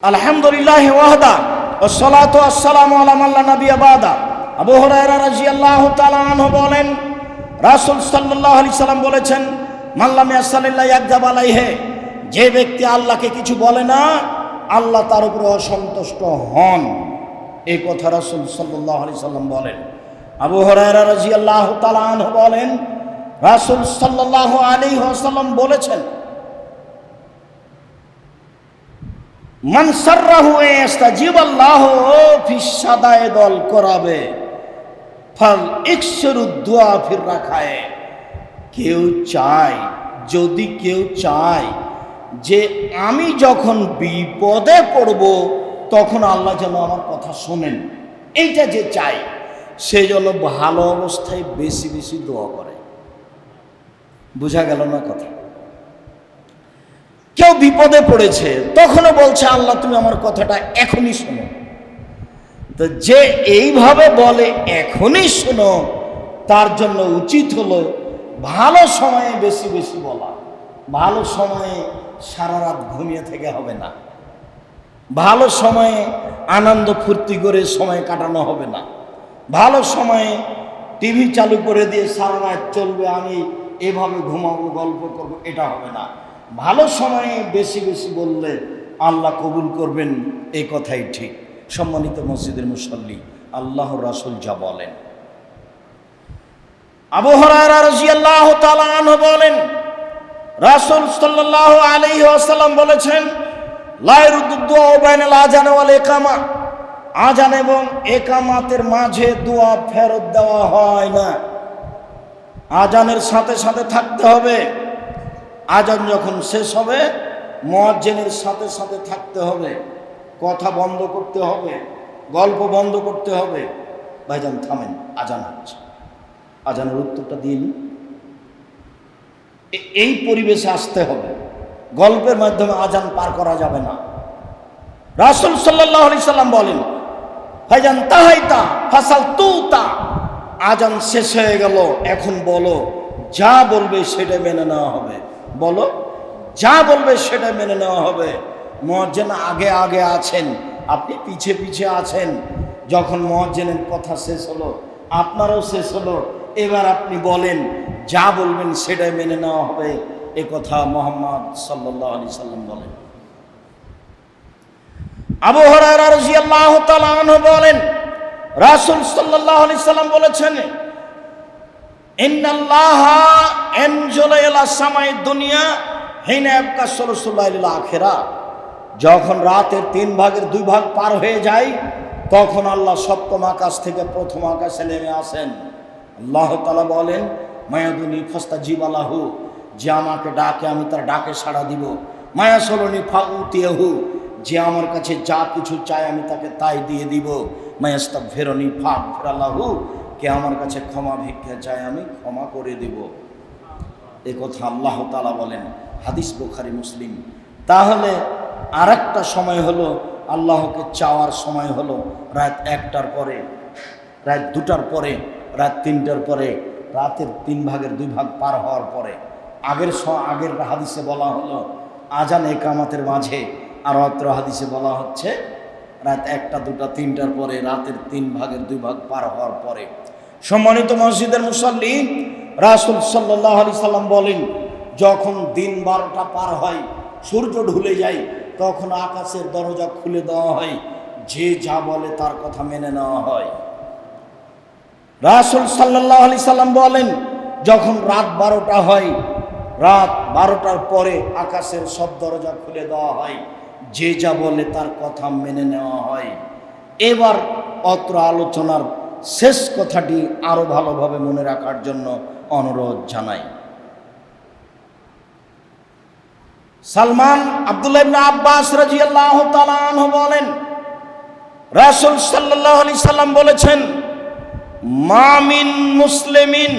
আলহামদুলিল্লাহ ওয়াহদা ওয়াসসালাতু ওয়াসসালামু আলা মান লা নাবিয়্যা বাদা। আবু হুরায়রা রাদিয়াল্লাহু তাআলা আনহু বলেন, রাসূল সাল্লাল্লাহু আলাইহি সাল্লাম বলেছেন, মান লাম ইয়াসাল্লিল্লাহ ইয়াগদাব আলাইহি, যে ব্যক্তি আল্লাহকে কিছু বলে না আল্লাহ তার উপর অসন্তুষ্ট হন। এই কথা রাসূল সাল্লাল্লাহু আলাইহি সাল্লাম বলেন। আবু হুরায়রা রাদিয়াল্লাহু তাআলা আনহু বলেন, রাসূল সাল্লাল্লাহু আলাইহি ওয়াসাল্লাম বলেছেন, মান সাররাহু ইস্তাজিবাল্লাহু ফিস সাদায়েদল করাবে ফাল ইকসরু দুআ ফির রাখায়ে। কেউ চায়, যদি কেউ চায় যে আমি যখন বিপদে পড়ব তখন আল্লাহ যেন আমার কথা শোনেন, এইটা যে চায় সে যেন ভালো অবস্থায় বেশি বেশি দোয়া করে। বোঝা গেল না কথা? কেউ বিপদে পড়েছে তখনও বলছে আল্লাহ তুমি আমার কথাটা এখনই শোনো। তো যে এইভাবে বলে এখনই শোনো, তার জন্য উচিত হলো ভালো সময়ে বেশি বেশি বলা। ভালো সময়ে সারা রাত ঘুমিয়ে থেকে হবে না, ভালো সময়ে আনন্দ ফুর্তি করে সময় কাটানো হবে না, ভালো সময়ে টিভি চালু করে দিয়ে সারা রাত চলবে, আমি এভাবে ঘুমাবো গল্প করবো, এটা হবে না। ভালো সময়ে বেশি বেশি বললে আল্লাহ কবুল করবেন, এই কথাই ঠিক। সম্মানিত মসজিদের মুসল্লি, আল্লাহর রাসূল যা বলেন। আবু হুরায়রা রাদিয়াল্লাহু তাআলা আনহু বলেন, রাসূল সাল্লাল্লাহু আলাইহি ওয়াসাল্লাম বলেছেন, লা ইয়ারুদ্দু দুআ বাইনাল আযান ওয়াল ইকামা, আযান এবং ইকামাতের মাঝে দোয়া ফেরত দেওয়া হয় না। আযানের সাথে সাথে থাকতে হবে, আযান যখন শেষ হবে মুয়াজ্জিনের সাথে সাথে থাকতে হবে, কথা বন্ধ করতে হবে, গল্প বন্ধ করতে হবে। ভাইজান থামেন, আযান হচ্ছে, আযানের উত্তরটা দিন। এই পরিবেশে আসতে হবে, গল্পের মাধ্যমে আযান পার করা যাবে না। রাসূল সাল্লাল্লাহু আলাইহি সাল্লাম বলেন, ভাইজান তাহাইতা ফাসাল তুতা, আযান শেষ হয়ে গেল, এখন বলো, যা বলবে সেটা মেনে নেওয়া হবে। বলো, যা বলবে সেটা মেনে নেওয়া হবে। মুয়াজ্জিন আগে আগে আছেন, আপনি পিছে পিছে আছেন। যখন মুয়াজ্জিনের কথা শেষ হলো আপনারও শেষ হলো, এবার আপনি বলেন, যা বলবেন সেটাই মেনে নেওয়া হবে। এ কথা মুহাম্মদ সাল্লাল্লাহু আলাইহি সাল্লাম বলেন। আবু হুরায়রা রাদিয়াল্লাহু তাআলা আনহু বলেন, রাসূল সাল্লাল্লাহু আলাইহি সাল্লাম বলেছেন, ইন্নাল্লাহা আনজালা ইলা সামাই দুনিয়া হিনা ইয়াবকা সুলুসুল লাইলিল আখিরা, যখন রাতের 3 ভাগের 2 ভাগ পার হয়ে যায় তখন আল্লাহ সপ্তম আকাশ থেকে প্রথম আকাশে নেমে আসেন। আল্লাহ তাআলা বলেন, মায়াদুনি ফাস্তাজিবালাহু, যে আমাকে ডাকে আমি তার ডাকে সাড়া দিব। মায়াসলুনি ফাউতিয়াহু, যে আমার কাছে যা কিছু চায় আমি তাকে তাই দিয়ে দিব। মায়াস্তাগফিরুনি ফাগফিরালাহু, কে আমার কাছে ক্ষমা ভিক্ষা চায় আমি ক্ষমা করে দেব। এ কথা আল্লাহ তাআলা বলেন, হাদিস বুখারী মুসলিম। তাহলে আরেকটা সময় হলো আল্লাহকে চাওয়ার সময় হলো রাত 1টার পরে, রাত 2টার পরে, রাত 3টার পরে, রাতের 3 ভাগের 2 ভাগ পার হওয়ার পরে। আগের হাদিসে বলা হলো আযান ইকামাতের মাঝে, আর অত্র হাদিসে বলা হচ্ছে রাত 1টা 2টা 3টার পরে, রাতের 3 ভাগের 2 ভাগ পার হওয়ার পরে। সম্মানিত মসজিদের মুসল্লি, রাসূল সাল্লাল্লাহু আলাইহি সাল্লাম বলেন, যখন দিন 12টা পার হয়, সূর্য ঢলে যায়, তখন আকাশের দরজা খুলে দেওয়া হয়, যে যা বলে তার কথা মেনে নেওয়া হয়। রাসূল সাল্লাল্লাহু আলাইহি সাল্লাম বলেন, যখন রাত 12টা হয়, রাত 12টার পরে আকাশের সব দরজা খুলে দেওয়া হয়, যে যা বলে তার কথা মেনে নেওয়া হয়। এবার অত্র আলোচনার শেষ কথাটি আরো ভালোভাবে মনে রাখার জন্য অনুরোধ জানাই। সালমান আব্দুল্লাহ ইবনে আব্বাস রাদিয়াল্লাহু তাআলা আনহু বলেন, রাসূল সাল্লাল্লাহু আলাইহি সাল্লাম বলেছেন, মা মিন মুসলিমিন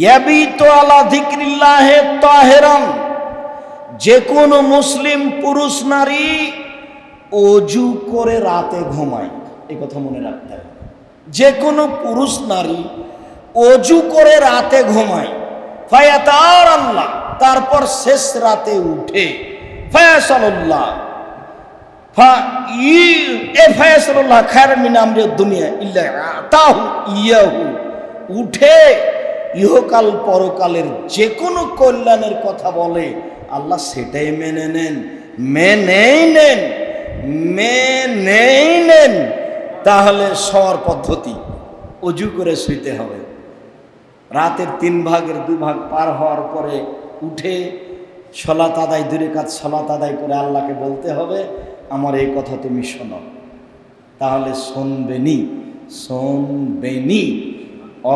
ইয়াবিতু আলা যিকরিল্লাহি তাহিরান, যে কোনো মুসলিম পুরুষ নারী ওযু করে রাতে ঘুমায়। এই কথা মনে রাখতে হবে, যে কোনো পুরুষ নারী ওযু করে রাতে ঘুমায়। ফায়াতার আল্লাহ, তারপর শেষ রাতে উঠে ফায়াসালুল্লাহ ফায়াসালুল্লাহ খায়রান মিন আমরি দুনিয়া ইল্লা আতাহু ইয়াহু। উঠে ইহকাল পরকালের যে কোনো কল্যাণের কথা বলে আল্লাহ সেটাই মেনে নেন, মেনেই নেন। তাহলে শোয়ার পদ্ধতি, অজু করে শুইতে হবে। রাতের 3 ভাগের 2 ভাগ পার হওয়ার পরে উঠে সালাত আদায়, 2 রাকাত সালাত আদায় করে আল্লাহকে বলতে হবে আমার এই কথা তুমি শোনো। তাহলে শুনবেনি,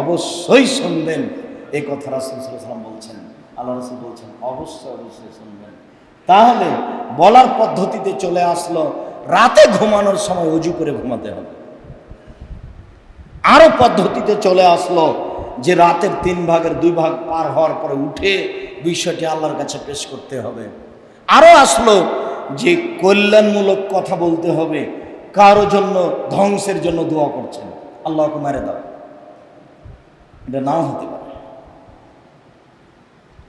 অবশ্যই শুনবেন। এই কথা রাসূল সাল্লাল্লাহু আলাইহি ওয়াসাল্লাম বলছেন, আল্লাহ রাসূল বলছেন অবশ্যই শুনবেন। তাহলে বলার পদ্ধতিতে চলে আসলো রাতে ঘুমানোর সময় ওযু করে ঘুমাতে হবে। আরো পদ্ধতিতে চলে আসলো যে রাতের 3 ভাগের 2 ভাগ পার হওয়ার পরে উঠে বিষয়টি আল্লাহর কাছে পেশ করতে হবে। আরো আসলো যে কল্যাণমূলক কথা বলতে হবে। কারো জন্য ধ্বংসের জন্য দোয়া করছেন, আল্লাহকে মেরে দাও, এটা নাও হতে পারে।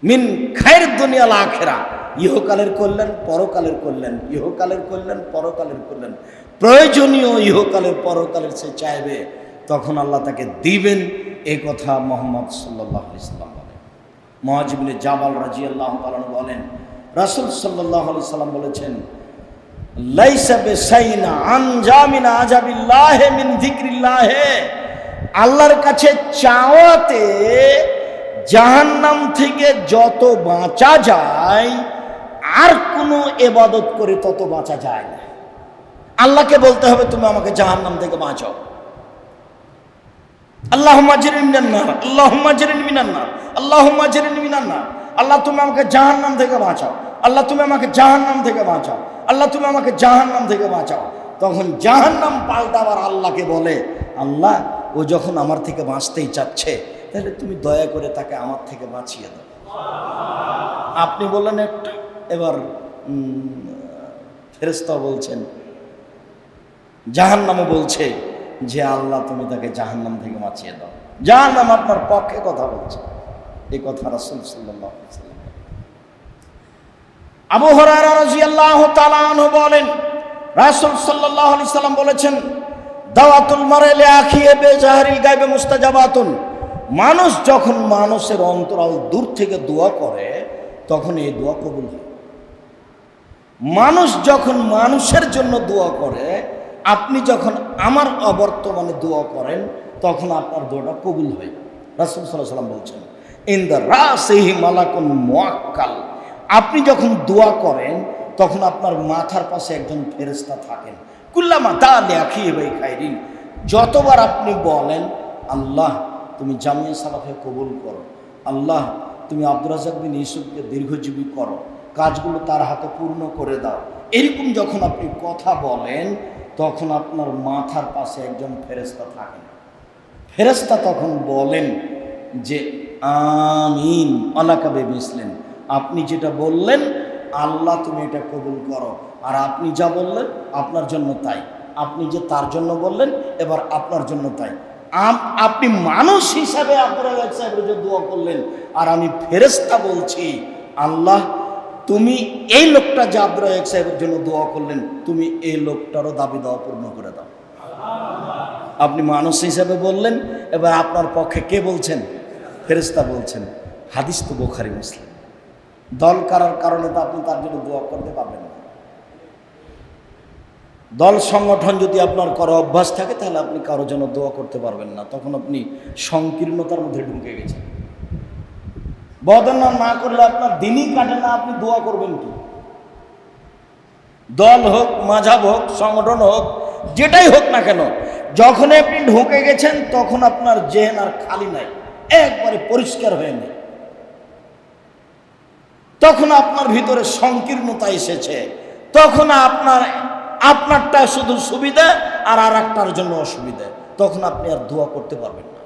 মিন খায়ের দুনিয়া আল আখিরা, ইহকালের কল্যাণ পরকালের কল্যাণ, ইহকালের কল্যাণ পরকালের কল্যাণ, প্রয়োজনীয় ইহকালের পরকালের সে চাইবে তখন আল্লাহ তাকে দিবেন। এই কথা মুহাম্মদ সাল্লাল্লাহু আলাইহি সাল্লাম বলেন। মুআয ইবনে জাবাল রাদিয়াল্লাহু তাআলা বলেন রাসূল সাল্লাল্লাহু আলাইহি সাল্লাম বলেছেন লাইসা বিসাইনা আনজা মিন আজাবিল্লাহ মিন যিকরিল্লাহ। আল্লাহর কাছে চাওয়াতে জাহান্নাম থেকে যত বাঁচা যায় আর কোনো ইবাদত করে তত বাঁচা যায় না। আল্লাহকে বলতে হবে তুমি আমাকে জাহান্নাম থেকে বাঁচাও, আল্লাহুম্মা আজরিনি মিনান নার, আল্লাহুম্মা আজরিনি মিনান নার, আল্লাহুম্মা আজরিনি মিনান নার। আল্লাহ তুমি আমাকে জাহান্নাম থেকে বাঁচাও, আল্লাহ তুমি আমাকে জাহান্নাম থেকে বাঁচাও, আল্লাহ তুমি আমাকে জাহান্নাম থেকে বাঁচাও। তখন জাহান্নাম পাল্টা আবার আল্লাহকে বলে আল্লাহ ও যখন আমার থেকে বাঁচতেই চাচ্ছে তাহলে তুমি দয়া করে তাকে আমার থেকে বাঁচিয়ে দাও। আপনি বললেন একটা, এবার ফেরেশতা বলছেন, জাহান্নামও বলছে যে আল্লাহ তুমি তাকে জাহান্নাম থেকে বাঁচিয়ে দাও। জাহান্নাম আপনার পক্ষে কথা বলছে। এই কথা রাসূল সাল্লাল্লাহু আলাইহি ওয়াসাল্লাম। আবু হুরায়রা রাদিয়াল্লাহু তাআলা আনহু বলেন রাসূল সাল্লাল্লাহু আলাইহি ওয়াসাল্লাম বলেছেন দাওয়াতুল মার'i লিআখিহি বিজাহরিল গায়বে মুস্তাজাবাতুন। মানুষ যখন মানুষের অন্তরাল দূর থেকে দোয়া করে তখন এই দোয়া কবুল হয়। মানুষ যখন মানুষের জন্য দোয়া করে, আপনি যখন আমার অবর্তমানে দোয়া করেন তখন আপনার দোয়াটা কবুল হয়। রাসূল সাল্লাল্লাহু আলাইহি ওয়াসাল্লাম বলছেন ইনদা রাসিহি মালাকুন মুআক্কাল। আপনি যখন দোয়া করেন তখন আপনার মাথার পাশে একজন ফেরেশতা থাকেন। কুল্লামা দাআ লিআখিহি বিখাইরিন, যতবার আপনি বলেন আল্লাহ তুমি জামিয়া সালাফে কবুল করো, আল্লাহ তুমি আব্দুর রাজ্জাক বিন ইউসুফকে দীর্ঘজীবী করো, কাজগুলো তার হাতে পূর্ণ করে দাও, এরকম যখন আপনি কথা বলেন তখন আপনার মাথার পাশে একজন ফেরেশতা থাকেন। ফেরেশতা তখন বলেন যে আমিন আলাকা বিমিসলিন, আপনি যেটা বললেন আল্লাহ তুমি এটা কবুল করো, আর আপনি যা বললেন আপনার জন্য তাই, আপনি যে তার জন্য বললেন এবার আপনার জন্য তাই। আপনি মানুষ হিসাবে আব্দুর রাজ্জাক সাহেবের যে দোয়া করলেন, আর আমি ফেরেশতা বলছি আল্লাহ তুমি এই লোকটা যে আব্দুর রাজ্জাক সাহেবের জন্য দোয়া করলেন তুমি এই লোকটারও দাবি দেওয়া পূর্ণ করে দাও। আপনি মানুষ হিসাবে বললেন, এবার আপনার পক্ষে কে বলছেন? ফেরেশতা বলছেন। হাদিস তো বুখারী মুসলিম। দল করার কারণে তো আপনি তার জন্য দোয়া করতে পারবেন না। দল সংগঠন যদি আপনার করা অভ্যাস থাকে তাহলে আপনি কারোর জন্য দোয়া করতে পারবেন না, তখন আপনি সংকীর্ণতার মধ্যে ঢুকে গেছেন। বদনাম না করলে আপনার দিনই কাটে না, আপনি দোয়া করবেন কি? দল হোক, মাযহাব হোক, সংগঠন হোক, যেটাই হোক না কেন, যখন আপনি ঢুকে গেছেন তখন আপনার জেহেন আর খালি নাই, একবারে পরিষ্কার হয়ে নেই। তখন আপনার ভিতরে সংকীর্ণতা এসেছে, তখন আপনারটা শুধু সুবিধা আর একটার জন্য অসুবিধা, তখন আপনি আর দোয়া করতে পারবেন না।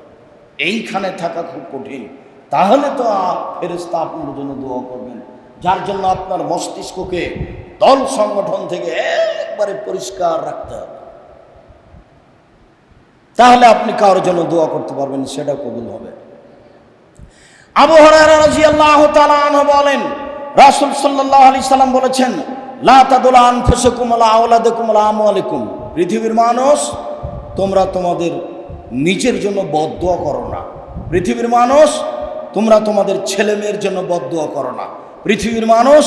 এইখানে থাকা খুব কঠিন। তাহলে তো ফেরেশতা আপনার জন্য দোয়া করবেন, যার জন্য আপনার মস্তিষ্ককে দল সংগঠন থেকে একবারে পরিষ্কার রাখতে হবে। তাহলে আপনি কারোর জন্য দোয়া করতে পারবেন, সেটা কবুল হবে। আবু হুরায়রা রাদিয়াল্লাহু তাআলা আনহু বলেন রাসূল সাল্লাল্লাহু আলাইহি সাল্লাম বলেছেন, লা তাদুল আনফুসাকুম আলা আওলাদিকুম আলা আমওয়ালিকুম, পৃথিবীর মানুষ তোমরা তোমাদের নিজের জন্য বদদুয়া করো না। পৃথিবীর মানুষ তোমরা তোমাদের ছেলে মেয়ের জন্য বদদুয়া করো না। পৃথিবীর মানুষ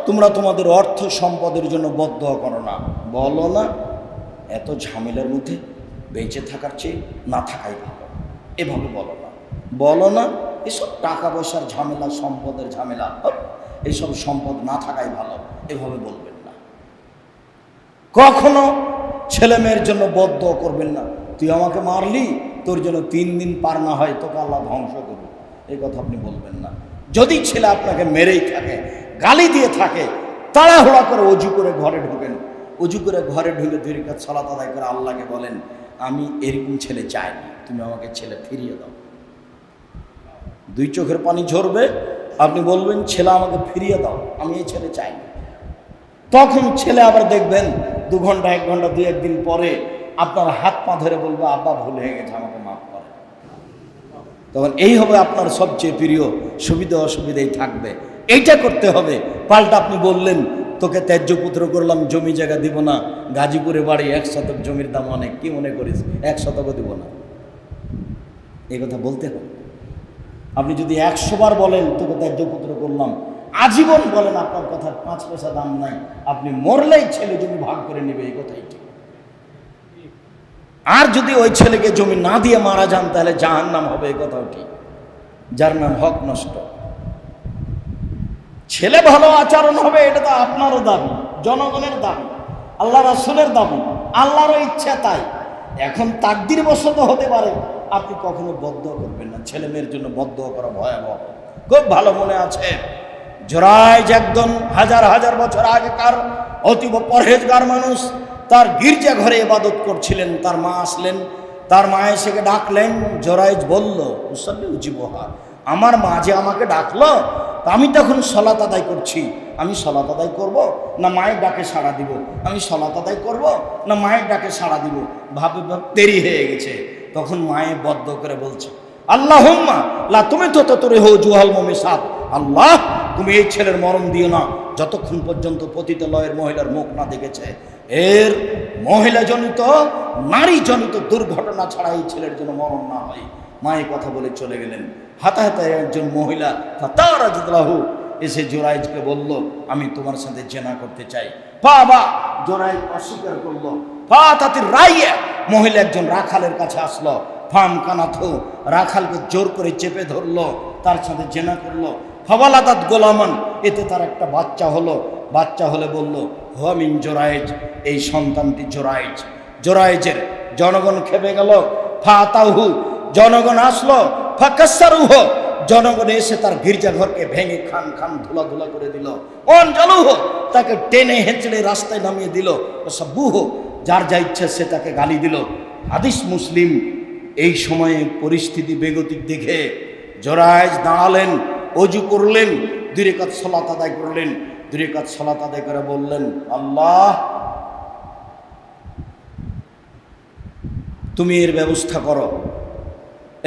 তোমরা তোমাদের অর্থ সম্পদের জন্য বদদুয়া করো না। বলো না, এত ঝামেলার মধ্যে বেঁচে থাকার চেয়ে না থাকাই ভালো, এভাবে বলো না। বলো না, এসব টাকা পয়সার ঝামেলা, সম্পদের ঝামেলা, এইসব সম্পদ না থাকাই ভালো, এভাবে বলবেন না। কখনো ছেলে মেয়ের জন্য বদদুয়া করবেন না, তুই আমাকে মারলি, তোর জন্য 3 দিন পার না হয় তোকে আল্লাহ ধ্বংস করবে, এই কথা আপনি বলবেন না। যদি ছেলে আপনাকে মেরেই থাকে, গালি দিয়ে থাকে, তাড়াহুড়া করে অজু করে ঘরে ঢুকেন। অজু করে ঘরে ঢুকে 2 রাকাত সালাত আদায় করে আল্লাহকে বলেন, আমি এরকম ছেলে চাইনি, তুমি আমাকে ছেলে ফিরিয়ে দাও। 2 চোখের পানি ঝরবে, আপনি বলবেন, ছেলে আমাকে ফিরিয়ে দাও, আমি এই ছেলে চাইনি। তখন ছেলে আবার দেখবেন 2 ঘন্টা, 1 ঘন্টা, 2-1 দিন পরে আপনার হাত পা ধরে বলবে, আব্বা ভুল হয়ে গেছে, আমাকে মাফ করে। তখন এই হবে আপনার সবচেয়ে প্রিয়, সুবিধা অসুবিধাই থাকবে, এইটা করতে হবে। পাল্টা আপনি বললেন, তোকে ত্যায্য পুত্র করলাম, জমি জায়গা দিব না, গাজীপুরে বাড়ি, 1 শতক জমির দাম অনেক, কি মনে করিস 1 শতকও দিব না, এই কথা বলতে হবে। আপনি যদি 100 বার বলেন তোকে ত্যায্য পুত্র করলাম, আজীবন বলেন আপনার কথার 5 পয়সা দাম নাই, আপনি মরলেই ছেলে জমি ভাগ করে নেবে, এই কথাই ঠিক। আর যদি ওই ছেলেকে জমি না দিয়ে মারা যান, তাহলে জাহান্নাম হবে, এই কথাও ঠিক, যার নাম হক নষ্ট। ছেলে ভালো আচরণ হবে, এটা তো আপনারও দাবি, জনগণের দাবি, আল্লাহ রাসূলের দাবি, আল্লাহরও ইচ্ছা তাই। এখন তাকদীর বশত হতে পারে, আপনি কখনো বদদুয়া করবেন না। ছেলে মেয়ের জন্য বদদুয়া করা ভয়াবহ। খুব ভালো মনে আছে, জুরাইজ একজন হাজার হাজার বছর আগেকার অতীব পরহেজগার মানুষ, তার গির্জা ঘরে ইবাদত করছিলেন। তার মা আসলেন, তার মা এসে ডাকলেন। জুরাইজ বলল, উসাল্লি উজিবুহা, আমার মা যে আমাকে ডাকলো, আমি তখন সালাত আদায় করছি, আমি সালাত আদায় করব না মায়ের ডাকে সাড়া দিব, আমি সালাত আদায় করব না মায়ের ডাকে সাড়া দিব, ভাবে দেরি হয়ে গেছে। তখন মায়ে বদ্ধ করে বলছে, আল্লাহুম্মা লা তুমি তো ততরে হো জুহাল মুমিসাত, আল্লাহ তুমি এই ছেলের মরণ দিও না যতক্ষণ পর্যন্ত পতিতালয়ের মহিলার মুখ না দেখেছে। এর মহিলা জনিত, নারী জনিত দুর্ঘটনা ছাড়া এই ছেলের জন্য মরণ না হয়। মায়ের কথা বলে চলে গেলেন। হাতাহাতে একজন মহিলা ফাতারাজুল্লাহু এসে জুরাইজকে বলল, আমি তোমার সাথে জেনা করতে চাই। বাবা জুরাইজ অস্বীকার করলো। ফাতাতির রাইয়া, মহিলা একজন রাখালের কাছে আসলো। ফাম কানাথু, রাখালকে জোর করে চেপে ধরলো, তার সাথে জেনা করলো। ফাওয়ালাদাত গোলামান, এতে তার একটা বাচ্চা হলো। বাচ্চা হলে বলল, হুয়া মিন জুরাইজ, এই সন্তানটি জুরাইজ। জুরাইজের জনগণ খেপে গেল। ফাতাহু, জনগণ আসলো। ফাকাসসারুহ, জনগণ এসে তার গির্জাঘরকে ভেঙে খান খান ধুলা ধুলা করে দিল। অনজালুহ, তাকে টেনে হেঁচড়ে রাস্তায় নামিয়ে দিল। সাব্বুহ, যার যা ইচ্ছা সে তাকে গালি দিল। হাদিস মুসলিম। এই সময়ে পরিস্থিতি বেগতিক দেখে জুরাইজ দাঁড়ালেন, অজু করলেন, 2 রাকাত সালাত আদায় করলেন। 2 রাকাত সালাত আদায় করে বললেন, আল্লাহ তুমি এর ব্যবস্থা করো।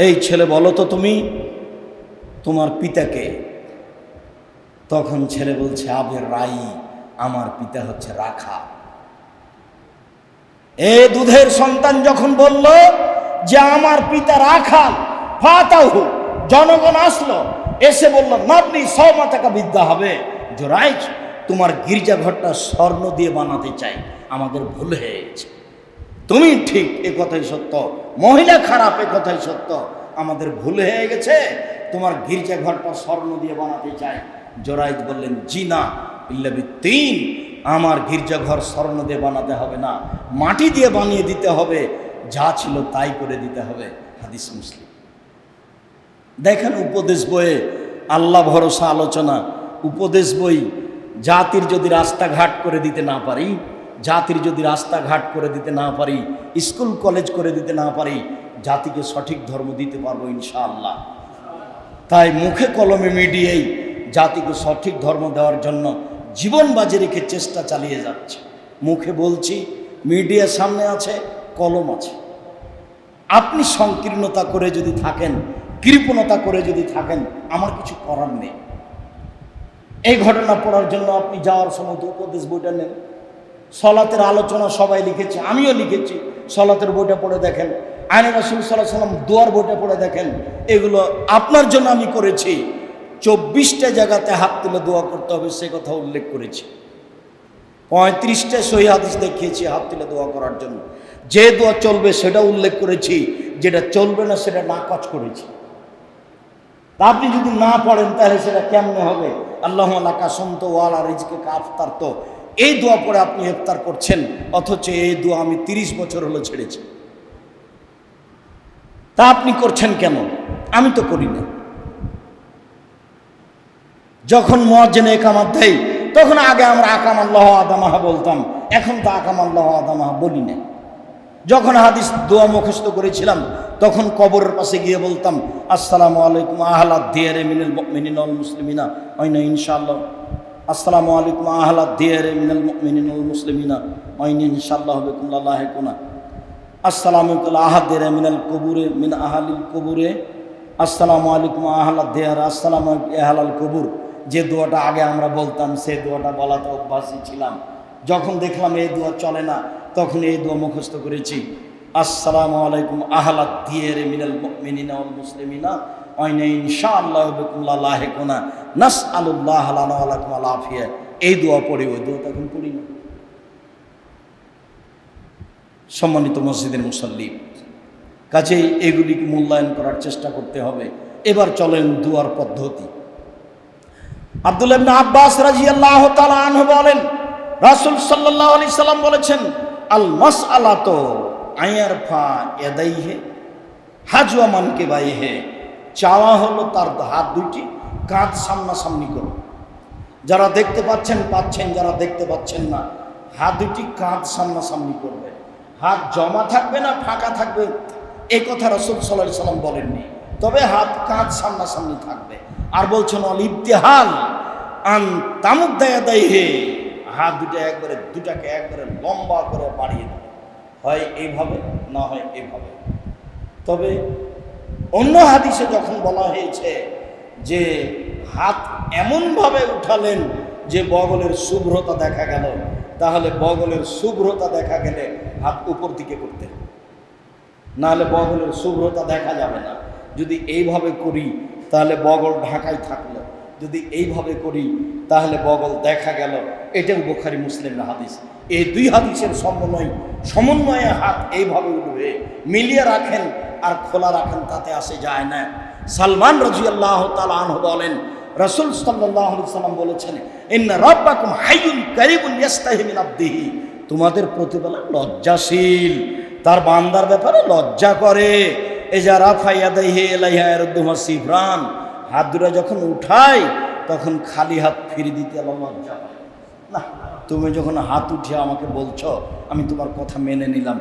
এই ছেলে বলো তো তুমি তোমার পিতাকে। তখন ছেলে বলছে, আবের রাই, আমার পিতা হচ্ছে রাখা। এই দুধের সন্তান যখন বলল যে আমার পিতা রাখাল, ফাতাহু, জনগণ আসলো, এসে বলল, নাবনি 100 টাকা বিদ্যা হবে। জুরাইজ, তোমার গির্জাঘরটা স্বর্ণ দিয়ে বানাতে চাই, আমাদের ভুল হয়ে গেছে। তুমি ঠিক, এ কথাই সত্য। মহিলা খারাপ, এ কথাই সত্য, আমাদের ভুল হয়ে গেছে। তোমার গির্জাঘরটা স্বর্ণ দিয়ে বানাতে চাই। জুরাইজ বললেন, জি না, ইল্লা বিত্তিন, আমার গির্জাঘর স্বর্ণ দিয়ে বানাতে হবে না, মাটি দিয়ে বানিয়ে দিতে হবে, যা ছিল তাই করে দিতে হবে। হাদিস মুসলিম। দেখেন উপদেশ বইয়ে আল্লাহ ভরসা আলোচনা, উপদেশ বই। জাতির যদি রাস্তাঘাট করে দিতে না পারি, জাতির যদি রাস্তাঘাট করে দিতে না পারি, স্কুল কলেজ করে দিতে না পারি, জাতিকে সঠিক ধর্ম দিতে পারবো ইনশাআল্লাহ। তাই মুখে কলমে মিডিয়াই জাতিকে সঠিক ধর্ম দেওয়ার জন্য জীবন বাজি রেখে চেষ্টা চালিয়ে যাচ্ছে। মুখে বলছি, মিডিয়া সামনে আছে, কলম আছে। আপনি সংকীর্ণতা করে যদি থাকেন, কৃপণতা করে যদি থাকেন, আমার কিছু করার নেই। এই ঘটনা পড়ার জন্য আপনি যাওয়ার সময় তো উপদেশ বইটা নেন। সলাতের আলোচনা সবাই লিখেছে, আমিও লিখেছি। সলাতের বইটা পড়ে দেখেন, আইনে রাসূল সাল্লাল্লাহু আলাইহি ওয়াসাল্লাম দোয়ার বইটা পড়ে দেখেন। এগুলো আপনার জন্য আমি করেছি। 24টা জায়গাতে হাত তুলে দোয়া করতে হবে সে কথা উল্লেখ করেছি। 35টা সহিহ হাদিস দেখিয়েছি হাত তুলে দোয়া করার জন্য। যে দোয়া চলবে সেটা উল্লেখ করেছি, যেটা চলবে না সেটা নাকচ করেছি। আপনি যদি না পড়েন তাহলে সেটা কেমনে হবে? আল্লাহুম্মা লাকা সুমতু ওয়া আলা রিজকিকা আফতারতু, এই দোয়া পড়ে আপনি ইফতার করছেন, অথচ এই দোয়া আমি 30 বছর হলো ছেড়েছি। তা আপনি করছেন কেন? আমি তো করি না। যখন মুয়াজ্জিন ইকামত দেয় তখন আগে আমরা আকামাল্লাহু আদামাহা বলতাম, এখন তো আকামাল্লাহু আদামাহা বলি না। যখন হাদিস দোয়া মুখস্থ করেছিলাম তখন কবরের পাশে গিয়ে বলতাম, আসসালামু আলাইকুম আহলাদ দিয়ারে মিনাল মুমিনিনা ওয়াল মুসলিমিনা ওয়াইনা ইনশাআল্লাহ, আসসালামু আলাইকুম আহলাদ দিয়ারে মিনাল মুমিনিনা ওয়াল মুসলিমিনা ওয়াইনা ইনশাআল্লাহ বিকুম লালাহিকুনা, আসসালামু আলাইকুম আহাদিরে মিনাল কুবুরে মিন আহলিল কুবুরে, আসসালামু আলাইকুম আহলাদ দিয়ার, আসসালামু আলাইকুম আহলাল কুবুর। যে দোয়াটা আগে আমরা বলতাম সেই দোয়াটা বলাতে অভ্যাসী ছিলাম। যখন দেখলাম এই দোয়া চলে না তখন এই দোয়া মুখস্থ করেছি, আসসালামু আলাইকুম আহলাদ দিয়ারে মিনাল মুমিনিনা ওয়াল মুসলিমিনা ওয়াইনা ইনশাআল্লাহ বিকুম লালাহিকুনা নাসআলুল্লাহ লানা ওয়া লাকুম আল আফিয়া। এই দোয়া পড়ি, ওই দোয়া তখন পড়ি না। সম্মানিত মসজিদের মুসাল্লি, কাজেই এগুলিকে মূল্যায়ন করার চেষ্টা করতে হবে। এবার চলেন দুয়ার পদ্ধতি। আব্দুল্লাহ ইবনে আব্বাস রাদিয়াল্লাহু তাআলা আনহু বলেন, রাসূল সাল্লাল্লাহু আলাইহি সাল্লাম বলেছেন, আল মাসআলাতু আয়ারফা ইয়াদাইহি হাজওয়া মানকিবাইহি, চাওয়া হলো তার হাত দুটি কাঁধ সামনাসামনি করো। যারা দেখতে পাচ্ছেন পাচ্ছেন, যারা দেখতে পাচ্ছেন না হাত দুটি কাঁধ সামনাসামনি করবে। হাত জমা থাকবে না ফাঁকা থাকবে এই কথা রাসূল সাল্লাল্লাহু আলাইহি সাল্লাম বলেননি, তবে হাত কাঁধ সামনাসামনি থাকবে। আর বলছেন অল ইবতিহাল আন তামুদ্দায়াদাইহি, হাত দুটাকে একবারে লম্বা করে বাড়িয়ে দেবে, হয় এইভাবে না হয় এইভাবে। তবে অন্য হাদিসে যখন বলা হয়েছে যে হাত এমনভাবে উঠালেন যে বগলের শুভ্রতা দেখা গেল, তাহলে বগলের শুভ্রতা দেখা গেলে হাত উপর দিকে করতে হবে, নাহলে বগলের শুভ্রতা দেখা যাবে না। যদি এইভাবে করি তাহলে বগল ঢাকায় থাকলো, যদি এইভাবে করি তাহলে বগল দেখা গেল। এটাও বুখারী মুসলিমের হাদিস। এই দুই হাদিসের সমন্বয়ে হাত এইভাবে উঠবে, মিলিয়ে রাখেন আর খোলা রাখেন, তাতে আসে যায় না। সালমান রাদিয়াল্লাহু তাআলা আনহু বলেন, রাসূল সাল্লাল্লাহু আলাইহি সাল্লাম বলেছেন, ইন্না রাব্বাকুম হাইয়ুন কারীবুন ইস্তাহি মিন আবদিহি, তোমাদের প্রতিপালক লজ্জাশীল, তার বান্দার ব্যাপারে লজ্জা করে। এজা রাফা ইয়াদাইহি ইলাইহা ইয়ারুদ্দুহা সিফরান, হাত দুটো যখন উঠায় তখন খালি হাত ফিরে দিতে আল্লাহ লজ্জা করে না। তুমি যখন হাত উঠিয়ে আমাকে বলছো আমি তোমার কথা মেনে নিলাম।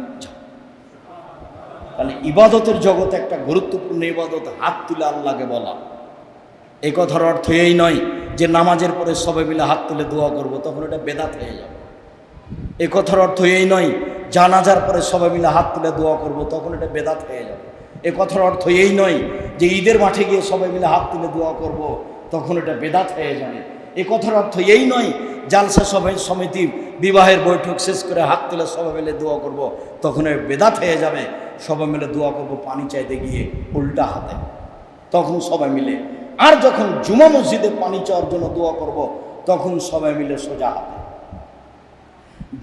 তাহলে ইবাদতের জগতে একটা গুরুত্বপূর্ণ ইবাদত হাত তুলে আল্লাহকে বলা। এই কথার অর্থ এই নয় যে নামাজের পরে সবাই মিলে হাত তুলে দোয়া করব, তখন এটা বেদাত হয়ে যাবে। এই কথার অর্থ এই নয় জানাজার পরে সবাই মিলে হাত তুলে দোয়া করব, তখন এটা বেদাত হয়ে যাবে। এ কথার অর্থ এই নয় যে ঈদের মাঠে গিয়ে সবাই মিলে হাত তুলে দোয়া করব, তখন এটা বেদাত হয়ে যাবে। এ কথার অর্থ এই নয় জালসা সমিতি বিবাহের বৈঠক শেষ করে হাত তুলে সবাই মিলে দোয়া করব, তখন এর বেদাত হয়ে যাবে। সবাই মিলে দোয়া করব পানি চাইতে গিয়ে উল্টা হাতে, তখন সবাই মিলে। আর যখন জুমা মসজিদে পানি চাওয়ার জন্য দোয়া করব, তখন সবাই মিলে সোজা হাতে।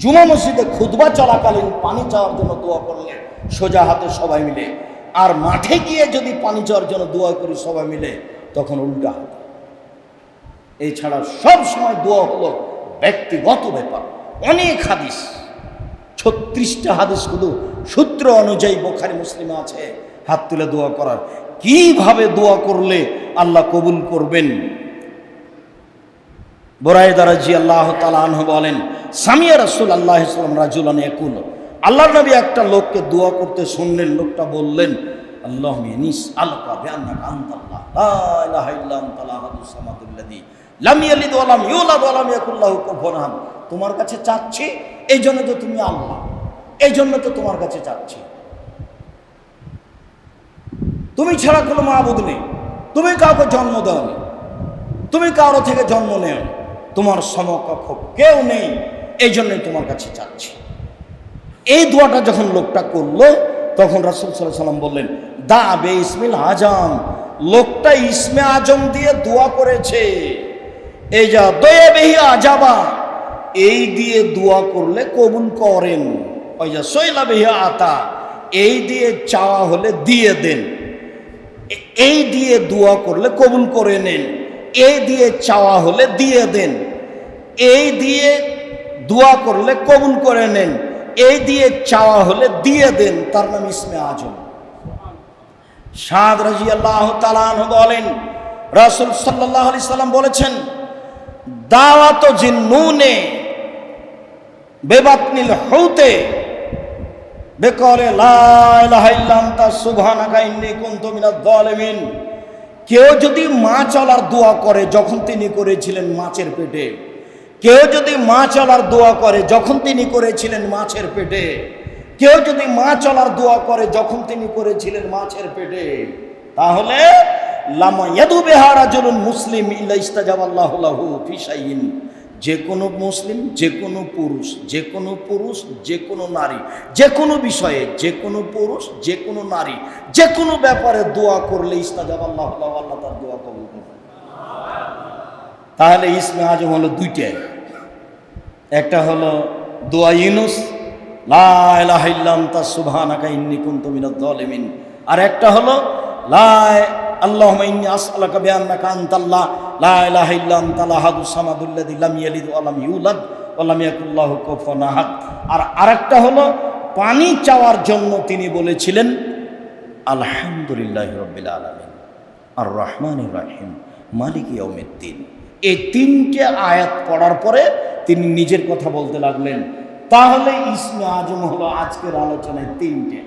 জুমা মসজিদে খুতবা চলাকালীন পানি চাওয়ার জন্য দোয়া করলে সোজা হাতে সবাই মিলে। আর মাঠে গিয়ে যদি পানি চাওয়ার জন্য দোয়া করি সবাই মিলে, তখন উল্টা হাতে। এছাড়া সব সময় দোয়া হলো ব্যক্তিগত ব্যাপার। অনেক হাদিস, 36টা হাদিস শুধু সূত্র অনুযায়ী বুখারী মুসলিমে আছে হাত তুলে দোয়া করার। কিভাবে দোয়া করলে আল্লাহ কবুল করবেন? বুরায়দা রাদিয়াল্লাহু তাআলা আনহু বলেন, সামিয়া রাসূলুল্লাহ সাল্লাল্লাহু আলাইহি ওয়াসাল্লাম রাজুলান ইয়াকুল, আল্লাহর নবী একটা লোককে দোয়া করতে শুনলেন। লোকটা বললেন, আল্লাহুম্মা ইনিস আলকা বিআন্নাকা আনতাল্লাহ লা ইলাহা ইল্লা আনতাল আহাদুস সামাদুল্লাযী লাম ইয়ালিদ ওয়া লাম ইউলাদ ওয়া লাম ইয়াকুল লাহু কুফুয়ান আহাদ। তোমার কাছে চাচ্ছি, এই জন্য তো তুমি আল্লাহ, এই জন্য তো তোমার কাছে চাচ্ছি। তুমি ছাড়া কোনো মাবুদ নেই, তুমি কাউকে জন্ম দাওনি, তুমি কারো থেকে জন্ম নেও, তোমার সমকক্ষ কেউ নেই, এই জন্যই তোমার কাছে চাচ্ছি। এই দোয়াটা যখন লোকটা করলো তখন রাসূল সাল্লাল্লাহু আলাইহি ওয়াসাল্লাম বললেন, দা বে ইসমিল আজম। লোকটা ইসমে আজম দিয়ে দোয়া করেছে। এই যা দয়া বেহি আজাবা, এই দিয়ে দোয়া করলে কবুল করেন। ওই যা সইলা বেহি আতা, এই দিয়ে চাওয়া হলে দিয়ে দেন। এই দিয়ে দোয়া করলে কবুল করে নেন, এই দিয়ে চাওয়া হলে দিয়ে দেন। এই দিয়ে দোয়া করলে কবুল করে নেন, এই দিয়ে চাওয়া হলে দিয়ে দেন। তার নাম ইসমে আজম। সাদ রাদিয়াল্লাহু তাআলা আনহু বলেন, রাসূল সাল্লাল্লাহু আলাইহি সাল্লাম বলেছেন, দাওয়াত জিন্নুনে বেবাতনিল হুতে বেকলে লা ইলাহা ইল্লা আনতা সুবহানাকা ইন্নী কুনতু মিনাজ জালিমিন। কেউ যদি মাছ চলার দোয়া করে যখন তিনি করেছিলেন মাছের পেটে, কেউ যদি মাছ চলার দোয়া করে যখন তিনি করেছিলেন মাছের পেটে, কেউ যদি মাছ চলার দোয়া করে যখন তিনি করেছিলেন মাছের পেটে, তাহলে লামা ইয়াদু বিহা রাজুলুন মুসলিম ইল্লা ইস্তাজাবাল্লাহু লাহু ফি শাইইন। যে কোনো মুসলিম, যে কোনো পুরুষ, যে কোনো পুরুষ, যে কোনো নারী, যে কোনো বিষয়ে, যে কোনো পুরুষ, যে কোনো নারী, যে কোনো ব্যাপারে দোয়া করলে ইস্তাজাবাল্লাহু লাহু, আল্লাহ তার দোয়া কবুল করবেন। তাহলে ইসমে আজম হলো দুইটা, একটা হলো দোয়া ইউনুস লা ইলাহা ইল্লা আনতা সুবহানাকা ইন্নী কুনতু মিনাজ জালিমিন, আর একটা হলো লা আল্লাহুম্মা ইন্নী আসআলুকা বিআন্নাকা আনতাল্লাহ লা ইলাহা ইল্লা আনতাল আহাদুস সামাদুল্লাযী লাম ইয়ালিদ ওয়া লাম ইউলাদ ওয়া লাম ইয়াকুল লাহু কুফুয়ান আহাদ। আর আরেকটা হলো পানি চাওয়ার জন্য তিনি বলেছিলেন আলহামদুলিল্লাহি রাব্বিল আলামিন আর রহমানির রহিম মালিকি ইয়াউমিদ্দিন। এই তিনটে আয়াত পড়ার পরে তিনি নিজের কথা বলতে লাগলেন। তাহলে ইসমে আজম হলো আজকের আলোচনায় তিনটে।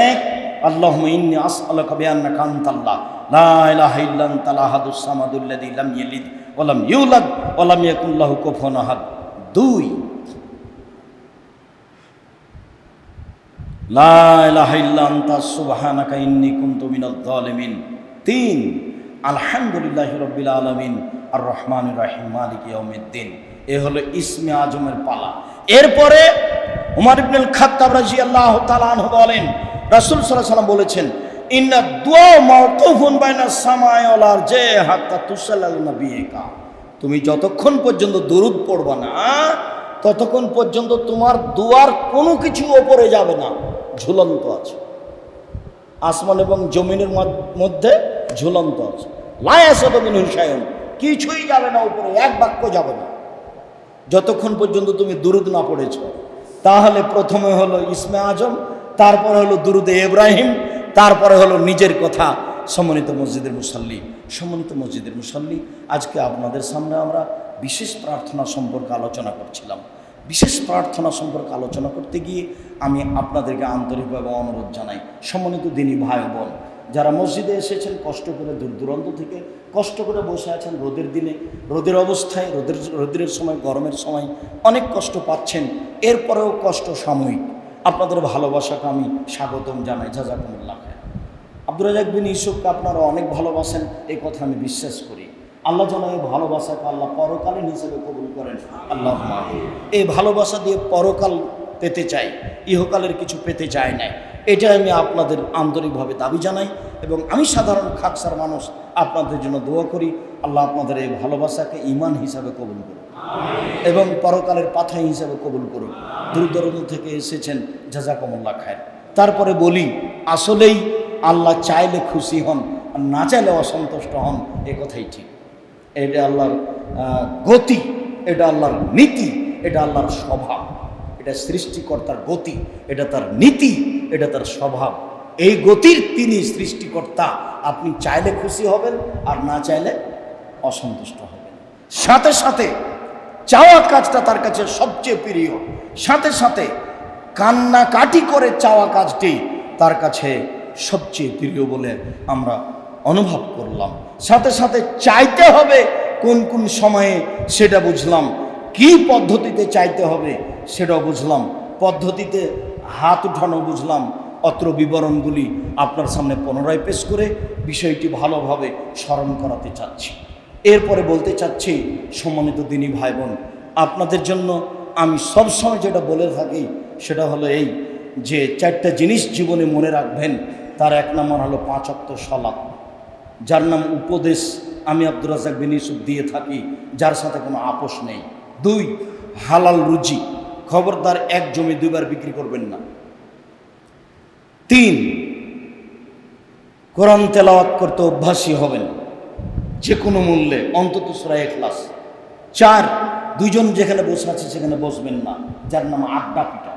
এক, আল্লাহুম্মা ইন্নী আসআলুকা বিআন্নাকা আনতাল্লাহ লা ইলাহা ইল্লা আনতাল আহাদুস সামাদুল্লাযী লাম ইয়ালিদ ওয়া লাম ইউলাদ ওয়া লাম ইয়াকুল লাহু কুফুয়ান আহাদ। দুই, লা ইলাহা ইল্লা আনতা সুবহানাকা ইন্নী কুনতু মিনাজ জালিমিন। তিন, আলহামদুলিল্লাহি রাব্বিল আলামিন আর রহমানির রহিম মালিকি ইয়াউমিদ্দিন। এ হলো ইসমে আজমের পালা। এরপরে উমর ইবনুল খাত্তাব রাদিয়াল্লাহু তাআলা আনহু বলেন, রাসূল সাল্লাল্লাহু আলাইহি ওয়াসাল্লাম বলেছেন, ইন্না দুআ মাওকুফুন বাইনা সামাই ওয়াল আরজি হাত্তা তুসাল্লাল নবিয়্যিকা। তুমি যতক্ষণ পর্যন্ত দরুদ পড়বা না ততক্ষণ পর্যন্ত তোমার দুয়ার কোনো কিছু ওপরে যাবে না, ঝুলন্ত আছে। আসমান এবং জমিনের মধ্যে ঝুলন্ত আছে। লা ইয়াসাদু মিনহু শাইউন, কিছুই যাবে না উপরে, এক বাক্য যাবে না যতক্ষণ পর্যন্ত তুমি দুরুদ না পড়েছ। তাহলে প্রথমে হলো ইসমে আজম, তারপরে হলো দুরুদে ইব্রাহিম, তারপরে হলো নিজের কথা। সম্মানিত মসজিদের মুসাল্লি, সম্মানিত মসজিদের মুসাল্লি, আজকে আপনাদের সামনে আমরা বিশেষ প্রার্থনা সম্পর্কে আলোচনা করছিলাম। বিশেষ প্রার্থনা সম্পর্কে আলোচনা করতে গিয়ে আমি আপনাদেরকে আন্তরিকভাবে অনুরোধ জানাই, সম্মানিত দিনী ভাই বোন, যারা মসজিদে এসেছেন কষ্ট করে, দূর দূরান্ত থেকে কষ্ট করে বসে আছেন রোদের দিনে, রোদের অবস্থায়, রোদের সময়, গরমের সময় অনেক কষ্ট পাচ্ছেন, এরপরেও কষ্ট সাময়িক। আপনাদের ভালোবাসাকে আমি স্বাগতম জানাই, জাযাকুমুল্লাহ খায়র। আব্দুর রাজ্জাক বিন ইউসুফকে আপনারা অনেক ভালোবাসেন, এই কথা আমি বিশ্বাস করি। আল্লাহ যেন এই ভালোবাসাকে আল্লাহ পরকালীন হিসেবে কবুল করেন, আল্লাহুম্মা আমিন। এই ভালোবাসা দিয়ে পরকাল পেতে চাই, ইহকালের কিছু পেতে চাই না, এটা আমি আপনাদের আন্তরিকভাবে দাবি জানাই। এবং আমি সাধারণ খাকসার মানুষ, আপনাদের জন্য দোয়া করি, আল্লাহ আপনাদের এই ভালোবাসাকে ঈমান হিসাবে কবুল করুন এবং পরকালের পাথর হিসাবে কবুল করুন। দূর দূরান্ত থেকে এসেছেন, জাযাকুমুল্লাহ খায়র। তারপরে বলি, আসলেই আল্লাহ চাইলে খুশি হন আর না চাইলে অসন্তুষ্ট হন, এ কথাই ঠিক। এটা আল্লাহর গতি, এটা আল্লাহর নীতি, এটা আল্লাহর স্বভাব, এটা সৃষ্টিকর্তার গতি, এটা তার নীতি, এটা তার স্বভাব। এই গতির তিনি সৃষ্টিকর্তা। আপনি চাইলে খুশি হবেন আর না চাইলে অসন্তুষ্ট হবেন। সাথে সাথে চাওয়া কাজটা তার কাছে সবচেয়ে প্রিয়, সাথে সাথে কান্নাকাটি করে চাওয়া কাজটি তার কাছে সবচেয়ে প্রিয় বলে আমরা অনুভব করলাম। সাথে সাথে চাইতে হবে কোন কোন সময়ে সেটা বুঝলাম, কি পদ্ধতিতে চাইতে হবে সেটাও বুঝলাম, পদ্ধতিতে হাত উঠানো বুঝলাম। অত্র বিবরণগুলি আপনার সামনে পুনরায় পেশ করে বিষয়টি ভালোভাবে স্মরণ করাতে চাচ্ছি। এরপরে বলতে চাচ্ছি, সম্মানিত দিনী ভাই বোন, আপনাদের জন্য আমি সবসময় যেটা বলে থাকি সেটা হলো এই যে 4টা জিনিস জীবনে মনে রাখবেন। তার 1 নম্বর হলো 5 ওয়াক্ত সালাত, যার নাম উপদেশ আমি আব্দুর রাজ্জাক বিন ইউসুফ দিয়ে থাকি, যার সাথে কোনো আপোষ নেই। 2, হালাল রুজি, খবরদার 1 জমি 2 বার বিক্রি করবেন না। 3, কোরআন তেলাওয়াত করতে অভ্যাসী হবেন যে কোনো মূল্যে, অন্তত সূরা ইখলাস। 4, 2 জন যেখানে বসে আছে সেখানে বসবেন না, যার নাম আড্ডা পিটা।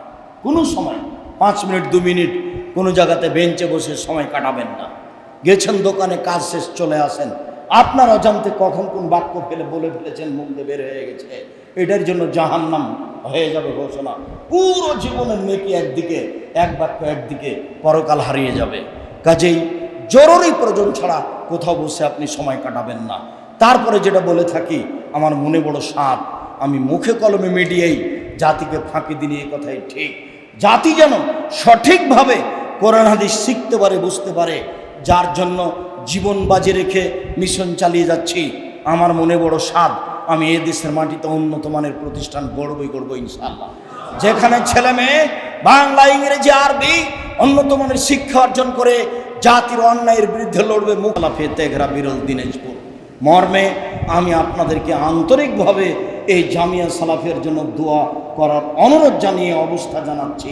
কোনো সময় 5 মিনিট 2 মিনিট কোনো জায়গাতে বেঞ্চে বসে সময় কাটাবেন না। গেছেন দোকানে, কাজ শেষ, চলে আসেন, আপনার অজান্তে কখন কোন বাক্য ফেলে বলে ফেলেছেন, মুখ দিয়ে বের হয়ে গেছে, এটার জন্য জাহান্নাম হয়ে যাবে ঘোষণা। পুরো জীবনের নেকি একদিকে, 1 বাক্য একদিকে, পরকাল হারিয়ে যাবে। কাজেই জরুরি প্রয়োজন ছাড়া কোথাও বসে আপনি সময় কাটাবেন না। তারপরে যেটা বলে থাকি, আমার মনে বড় সাধ, আমি মুখে কলমে মিডিয়াই জাতিকে ফাঁকি দিই, এই কথাই ঠিক। জাতি যেন সঠিকভাবে কোরআন হাদিস শিখতে পারে, বুঝতে পারে, যার জন্য জীবন বাজি রেখে মিশন চালিয়ে যাচ্ছি। আমার মনে বড় সাধ, আমি এই দেশের মাটিতে উন্নত মানের প্রতিষ্ঠান গড়বই ইনশাআল্লাহ, যেখানে ছেলে মেয়ে বাংলা, ইংরেজি, আরবি উন্নত মানের শিক্ষা অর্জন করে জাতির অন্যায়ের বিরুদ্ধে লড়বে। মুখলাফে তেঘরা বিরল দিনাজপুর মর্মে আমি আপনাদেরকে আন্তরিকভাবে এই জামিয়া সালাফিয়ার জন্য দোয়া করার অনুরোধ জানিয়ে অবস্থা জানাচ্ছি।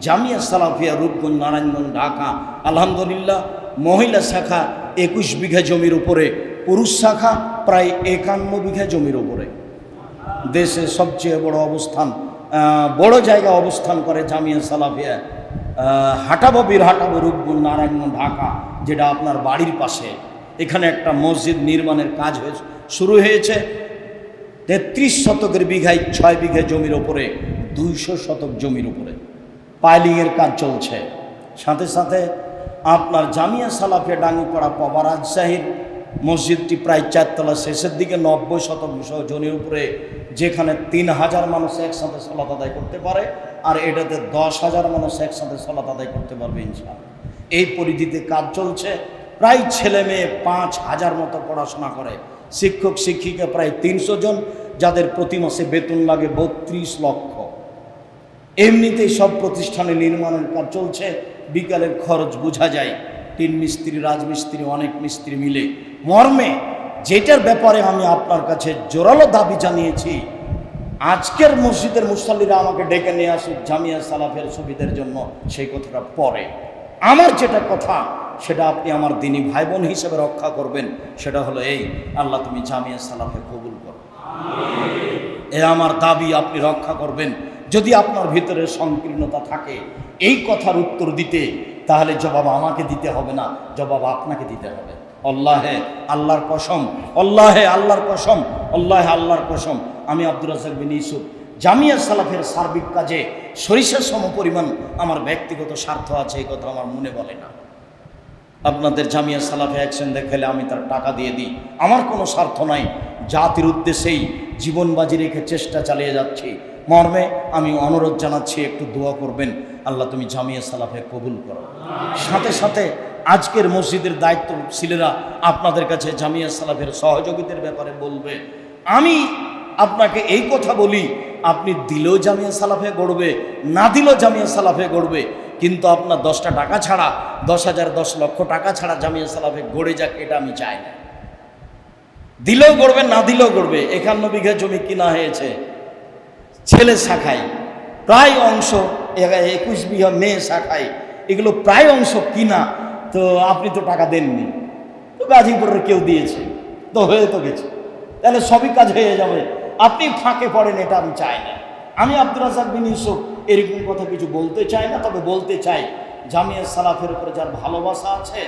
জামিয়া সালাফিয়া রূপগঞ্জ, নারায়ণগঞ্জ, ঢাকা। আলহামদুলিল্লাহ, মহিলা শাখা 21 বিঘা জমির উপরে, পুরুষ শাখা প্রায় 51 বিঘা জমির উপরে। দেশে সবচেয়ে বড় জায়গা অবস্থান করে জামিয়া সালাফিয়া। হাঁটাবো বীরহাটাবো রূপগঞ্জ, নারায়ণগঞ্জ, ঢাকা, যেটা আপনার বাড়ির পাশে। এখানে একটা মসজিদ নির্মাণের কাজ শুরু হয়েছে। 33 শতকের বিঘায় 6 বিঘা জমির ওপরে, 200 শতক জমির উপরে পাইলিংয়ের কাজ চলছে। সাথে সাথে আপনার জামিয়া সালাফিয়া ডাঙ্গিপাড়া পাবা রাজশাহীর মসজিদটি প্রায় 4 তলা, শেষের দিকে 90 শতক জমির উপরে, যেখানে 3000 মানুষ একসাথে সালাত আদায় করতে পারে, আর এটাতে 10,000 মানুষ একসাথে সালাত আদায় করতে পারবে ইনশাআল্লাহ। এই পরিধিতে কাজ চলছে। প্রায় ছেলে মেয়ে 5000 মতো পড়াশোনা করে, শিক্ষক শিক্ষিকা প্রায় 300 জন, যাদের প্রতি মাসে বেতন লাগে 32 লক্ষ। এমনিতেই সব প্রতিষ্ঠানে নির্মাণের কাজ চলছে, বিকালের খরচ বোঝা যায়। 3 মিস্ত্রি, রাজমিস্ত্রি, অনেক মিস্ত্রি মিলে। মর্মে যেটার ব্যাপারে আমি আপনার কাছে জোরালো দাবি জানিয়েছি, আজকের মসজিদের মুসল্লিরা আমাকে ডেকে নিয়ে আসুক জামিয়া সালাফিয়ার সুবিধার জন্য, সেই কথাটা পরে। আমার যেটা কথা সেটা আপনি আমার দিনী ভাই বোন হিসেবে রক্ষা করবেন, সেটা হলো এই, আল্লাহ তুমি জামিয়া সালাফে কবুল করো, এ আমার দাবি আপনি রক্ষা করবেন। যদি আপনার ভিতরে সংকীর্ণতা থাকে এই কথার উত্তর দিতে, তাহলে জবাব আমাকে দিতে হবে না, জবাব আপনাকে দিতে হবে। আল্লাহে আল্লাহর কসম, আল্লাহে আল্লাহর কসম, আল্লাহে আল্লাহর কসম, আমি আব্দুর রাজ্জাক বিন ইউসুফ জামিয়া সালাফের সার্বিক কাজে সরিষার সম পরিমাণ আমার ব্যক্তিগত স্বার্থ আছে, এই কথা আমার মনে বলে না। আপনাদের জামিয়া সালাফে অ্যাকশন দেখালে আমি তার টাকা দিয়ে দিই, আমার কোনো স্বার্থ নাই। জাতির উদ্দেশ্যেই জীবন বাজি রেখে চেষ্টা চালিয়ে যাচ্ছি। মর্মে আমি অনুরোধ জানাচ্ছি, একটু দোয়া করবেন, আল্লাহ তুমি জামিয়া সালাফে কবুল করো। সাথে সাথে আজকের মসজিদের দায়িত্বশীলেরা আপনাদের কাছে জামিয়া সালাফের সহযোগিতার ব্যাপারে বলবে। আমি আপনাকে এই কথা বলি, আপনি দিলেও জামিয়া সালাফে গড়বে, না দিলেও জামিয়া সালাফে গড়বে, কিন্তু আপনার 10টা টাকা ছাড়া, 10,000 10 লক্ষ টাকা ছাড়া জামিয়া সালাফে গড়ে যাক, এটা আমি চাই না। দিলেও গড়বে, না দিলেও গড়বে। 51 বিঘা জমি কিনা হয়েছে ছেলে শাখায়, প্রায় অংশ 21 বিঘা মেয়ে শাখায়, এগুলো প্রায় অংশ কিনা। তো আপনি তো টাকা দেননি, তো গাজীপুরের কেউ দিয়েছে, তো হয়ে তো গেছে, তাহলে সবই কাজ হয়ে যাবে। আপনি ফাঁকে পড়েন, এটা আমি চাই না। আমি আব্দুর রাজ্জাক বিন ইউসুফ এরকম কথা কিছু বলতে চাই না, তবে বলতে চাই, জামিয়া সালাফের উপরে যার ভালোবাসা আছে,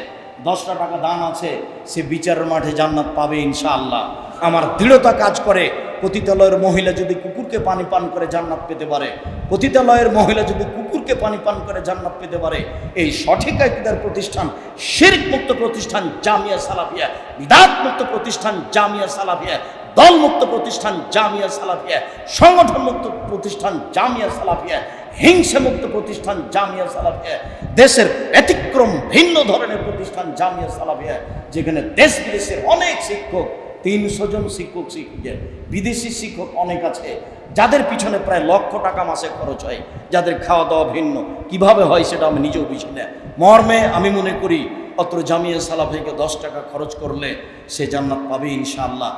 10টা টাকা দান আছে, সে বিচারের মাঠে জান্নাত পাবে ইনশাআল্লাহ। আমার দৃঢ়তা কাজ করে, পতিতালয়ের মহিলা যদি কুকুরকে পানি পান করে জান্নাত পেতে পারে, পতিতালয়ের মহিলা যদি কুকুরকে পানি পান করে জান্নাত পেতে পারে, এই সঠিক আকীদার প্রতিষ্ঠান, শিরক মুক্ত প্রতিষ্ঠান জামিয়া সালাফিয়া, বিদআত মুক্ত প্রতিষ্ঠান জামিয়া সালাফিয়া, দল মুক্ত প্রতিষ্ঠান জামিয়া সালাফিয়া, সংগঠন মুক্ত প্রতিষ্ঠান জামিয়া সালাফিয়া, হিংসা মুক্ত প্রতিষ্ঠান জামিয়া সালাফিয়া, দেশের ব্যতিক্রম ভিন্ন ধরনের প্রতিষ্ঠান জামিয়া সালাফিয়া, যেখানে দেশ বিদেশের অনেক শিক্ষক 300 জন শিক্ষক শিক্ষিকা, বিদেশি শিক্ষক অনেক আছে যাদের পিছনে প্রায় লক্ষ টাকা মাসে খরচ হয়, যাদের খাওয়া দাওয়া ভিন্ন। কিভাবে হয় সেটা আমি নিজেও বুঝি না। মর্মে আমি মনে করি অত্র জামিয়া সালাফিকে 10 টাকা খরচ করলে সে জান্নাত পাবে ইনশাআল্লাহ।